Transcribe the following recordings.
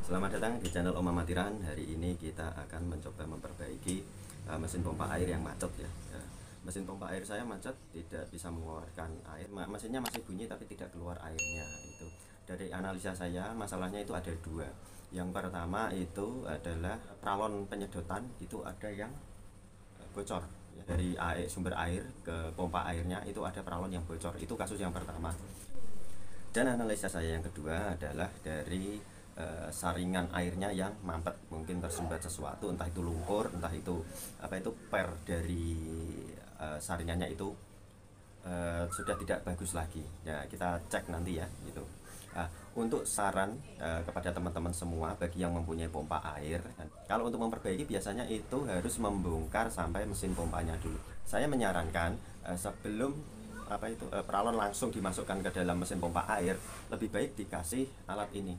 Selamat datang di channel Om Amatiran. Hari ini kita akan mencoba memperbaiki mesin pompa air yang macet ya. Mesin pompa air saya macet, tidak bisa mengeluarkan air. Mesinnya masih bunyi tapi tidak keluar airnya. Itu dari analisa saya, masalahnya itu ada dua. Yang pertama itu adalah pralon penyedotan, itu ada yang bocor ya. Dari sumber air ke pompa airnya itu ada pralon yang bocor. Itu kasus yang pertama. Dan analisa saya yang kedua adalah dari saringan airnya yang mampet, mungkin tersumbat sesuatu, entah itu lumpur, entah itu per dari saringannya itu sudah tidak bagus lagi. Ya, kita cek nanti ya gitu. Nah, untuk saran kepada teman-teman semua bagi yang mempunyai pompa air, kalau untuk memperbaiki biasanya itu harus membongkar sampai mesin pompanya dulu. Saya menyarankan sebelum peralon langsung dimasukkan ke dalam mesin pompa air, lebih baik dikasih alat ini.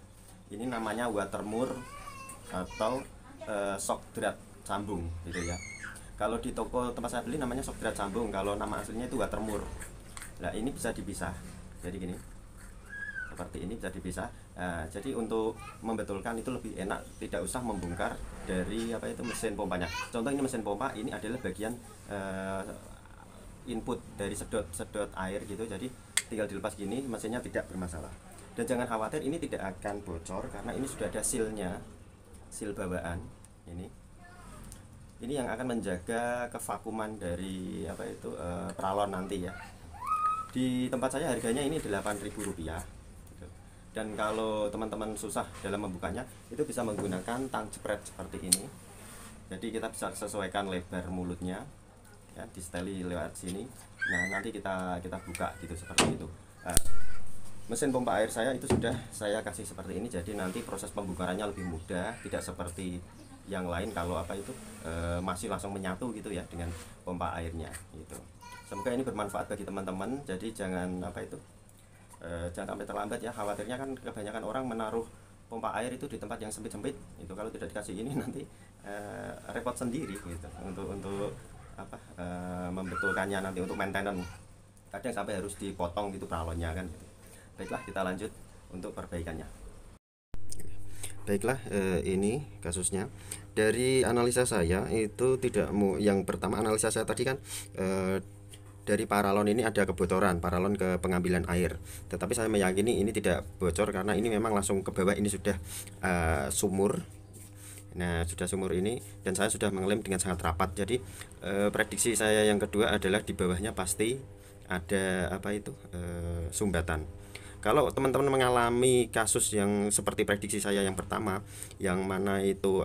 Ini namanya watermur atau shock drat sambung gitu ya. Kalau di toko tempat saya beli namanya shock drat sambung, kalau nama aslinya itu watermur. Nah, ini bisa dipisah. Jadi gini. Seperti ini bisa dipisah. Nah, jadi untuk membetulkan itu lebih enak, tidak usah membongkar dari mesin pompanya. Contoh ini mesin pompa, ini adalah bagian input dari sedot air gitu, jadi tinggal dilepas gini, mesinnya tidak bermasalah. Dan jangan khawatir, ini tidak akan bocor karena ini sudah ada sealnya, seal bawaan ini yang akan menjaga kevakuman dari peralon nanti ya. Di tempat saya harganya ini Rp8.000. Dan kalau teman-teman susah dalam membukanya, itu bisa menggunakan tang jepret seperti ini. Jadi kita bisa sesuaikan lebar mulutnya ya, diseteli lewat sini. Nah, nanti kita buka gitu seperti itu. Mesin pompa air saya itu sudah saya kasih seperti ini, jadi nanti proses pembongkarannya lebih mudah, tidak seperti yang lain kalau masih langsung menyatu gitu ya dengan pompa airnya gitu. Semoga ini bermanfaat bagi teman-teman. Jadi jangan jangan sampai terlambat ya. Khawatirnya kan kebanyakan orang menaruh pompa air itu di tempat yang sempit-sempit. Itu kalau tidak dikasih ini nanti repot sendiri gitu untuk membetulkannya nanti, untuk maintenance. Kadang sampai harus dipotong gitu peralonnya kan gitu. Baiklah, kita lanjut untuk perbaikannya. Baiklah, ini kasusnya. Dari analisa saya itu tidak mau, yang pertama analisa saya tadi kan dari paralon ini ada kebocoran, paralon ke pengambilan air. Tetapi saya meyakini ini tidak bocor karena ini memang langsung ke bawah, ini sudah sumur. Nah, sudah sumur ini dan saya sudah mengelem dengan sangat rapat. Jadi prediksi saya yang kedua adalah di bawahnya pasti ada sumbatan. Kalau teman-teman mengalami kasus yang seperti prediksi saya yang pertama, yang mana itu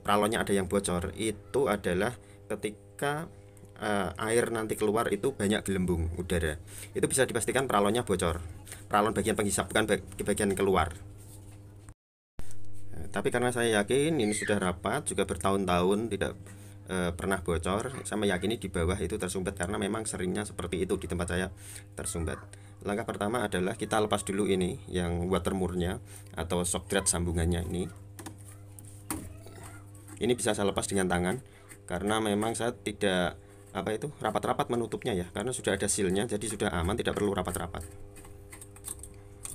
pralonnya ada yang bocor, itu adalah ketika air nanti keluar itu banyak gelembung udara. Itu bisa dipastikan pralonnya bocor. Pralon bagian penghisap, bukan bagian keluar. Tapi karena saya yakin ini sudah rapat, juga bertahun-tahun tidak pernah bocor, saya meyakini di bawah itu tersumbat karena memang seringnya seperti itu di tempat saya tersumbat. Langkah pertama adalah kita lepas dulu ini yang watermurnya atau shock drat sambungannya ini. Ini bisa saya lepas dengan tangan karena memang saya tidak rapat-rapat menutupnya ya, karena sudah ada sealnya, jadi sudah aman, tidak perlu rapat-rapat.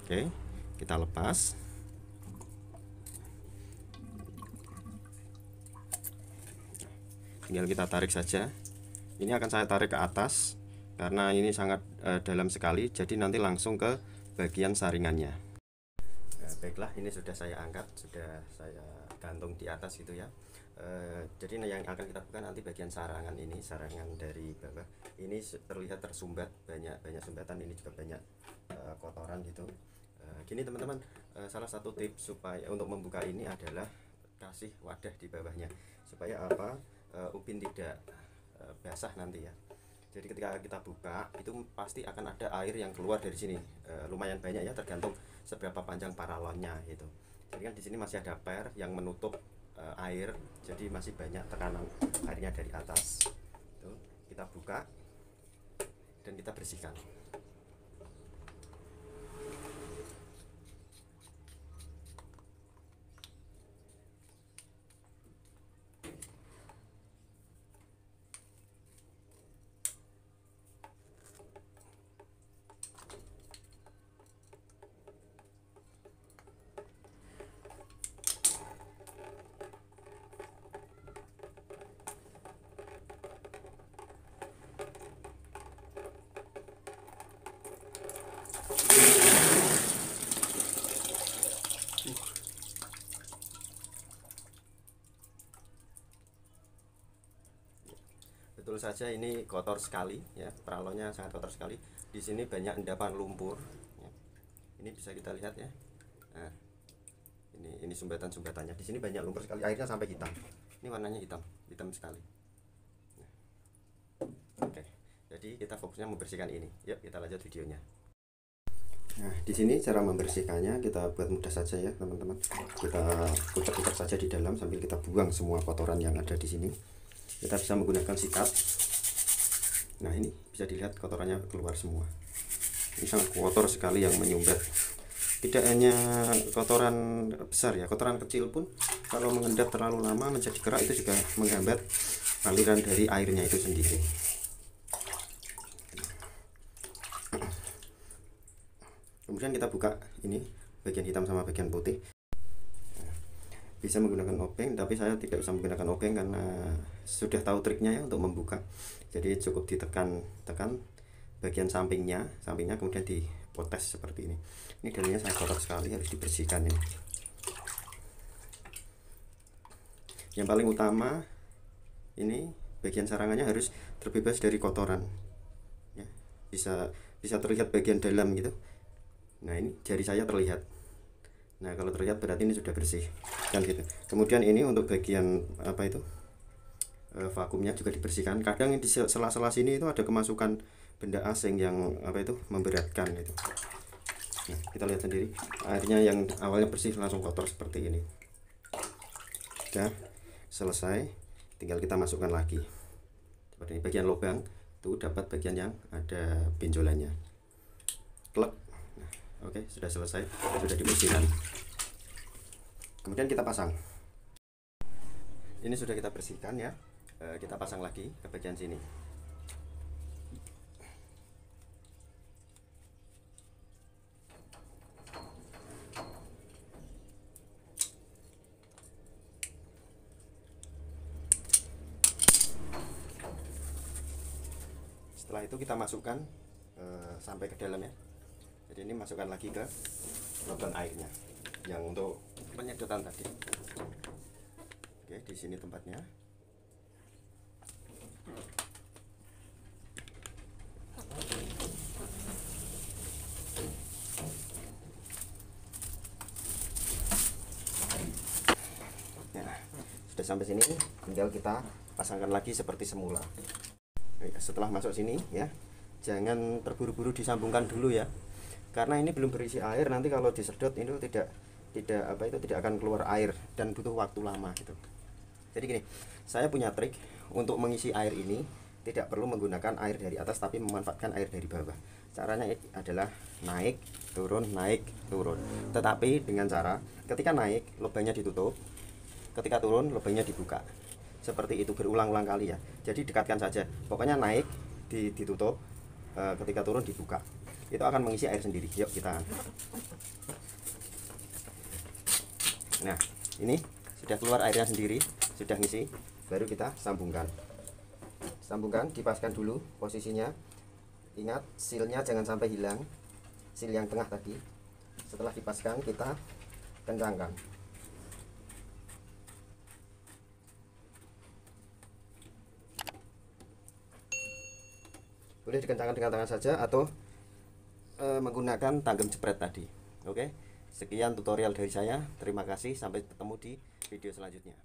Oke, kita lepas. Tinggal kita tarik saja. Ini akan saya tarik ke atas karena ini sangat dalam sekali, jadi nanti langsung ke bagian saringannya. Nah, baiklah, ini sudah saya angkat, sudah saya gantung di atas gitu ya. Jadi yang akan kita buka nanti bagian sarangan ini, sarangan dari bawah. Ini terlihat tersumbat, banyak sumbatan, ini juga banyak kotoran gitu. Gini teman-teman, salah satu tips supaya untuk membuka ini adalah kasih wadah di bawahnya supaya upin tidak basah nanti ya. Jadi ketika kita buka itu pasti akan ada air yang keluar dari sini, lumayan banyak ya, tergantung seberapa panjang paralonnya gitu. Jadi kan di sini masih ada per yang menutup air, jadi masih banyak tekanan airnya dari atas. Tuh, kita buka dan kita bersihkan. saja ini kotor sekali ya, peralonnya sangat kotor sekali. Di sini banyak endapan lumpur ya. Ini bisa kita lihat ya. Nah, ini sumbatan-sumbatannya. Di sini banyak lumpur sekali, airnya sampai hitam. Ini warnanya hitam sekali. Nah, oke, jadi kita fokusnya membersihkan ini. Yuk kita lanjut videonya. Nah, di sini cara membersihkannya kita buat mudah saja ya teman-teman. Kita putar-putar saja di dalam sambil kita buang semua kotoran yang ada di sini. Kita bisa menggunakan sikat. Nah, ini bisa dilihat kotorannya keluar semua. Ini sangat kotor sekali yang menyumbat. Tidak hanya kotoran besar ya, kotoran kecil pun kalau mengendap terlalu lama menjadi kerak itu juga menghambat aliran dari airnya itu sendiri. Kemudian kita buka ini bagian hitam sama bagian putih. Bisa menggunakan obeng, tapi saya tidak bisa menggunakan obeng karena sudah tahu triknya ya untuk membuka. Jadi cukup ditekan bagian sampingnya, kemudian dipotes seperti ini. Ini dalamnya sangat kotor sekali, harus dibersihkan ini. Yang paling utama ini bagian sarangannya harus terbebas dari kotoran. Ya, bisa terlihat bagian dalam gitu. Nah, ini jari saya terlihat. Nah, kalau terlihat berarti ini sudah bersih kan gitu. Kemudian ini untuk bagian apa itu vakumnya juga dibersihkan. Kadang di sela-sela sini itu ada kemasukan benda asing yang apa itu memberatkan itu. Nah, kita lihat sendiri airnya yang awalnya bersih langsung kotor seperti ini. Sudah selesai, tinggal kita masukkan lagi seperti ini. Bagian lubang tuh dapat bagian yang ada benjolannya. Klek. Oke, sudah selesai, sudah dibersihkan. Kemudian kita pasang. Ini sudah kita bersihkan ya. Kita pasang lagi ke bagian sini. Setelah itu kita masukkan sampai ke dalam ya. Jadi ini masukkan lagi ke lubang airnya yang untuk penyedotan tadi. Oke, di sini tempatnya. Nah, sudah sampai sini, tinggal kita pasangkan lagi seperti semula. Setelah masuk sini ya, jangan terburu-buru disambungkan dulu ya. Karena ini belum berisi air, nanti kalau disedot itu tidak akan keluar air dan butuh waktu lama gitu. Jadi gini, saya punya trik untuk mengisi air ini tidak perlu menggunakan air dari atas tapi memanfaatkan air dari bawah. Caranya adalah naik turun. Tetapi dengan cara ketika naik lubangnya ditutup, ketika turun lubangnya dibuka. Seperti itu berulang-ulang kali ya. Jadi dekatkan saja. Pokoknya naik ditutup, ketika turun dibuka. Itu akan mengisi air sendiri. Yuk kita. Nah, ini sudah keluar airnya sendiri, sudah ngisi. Baru kita sambungkan. Dipaskan dulu posisinya. Ingat, silnya jangan sampai hilang. Sil yang tengah tadi. Setelah dipaskan, kita kencangkan. Boleh dikencangkan dengan tangan saja atau menggunakan tanggem jepret tadi. Oke, sekian tutorial dari saya. Terima kasih, sampai ketemu di video selanjutnya.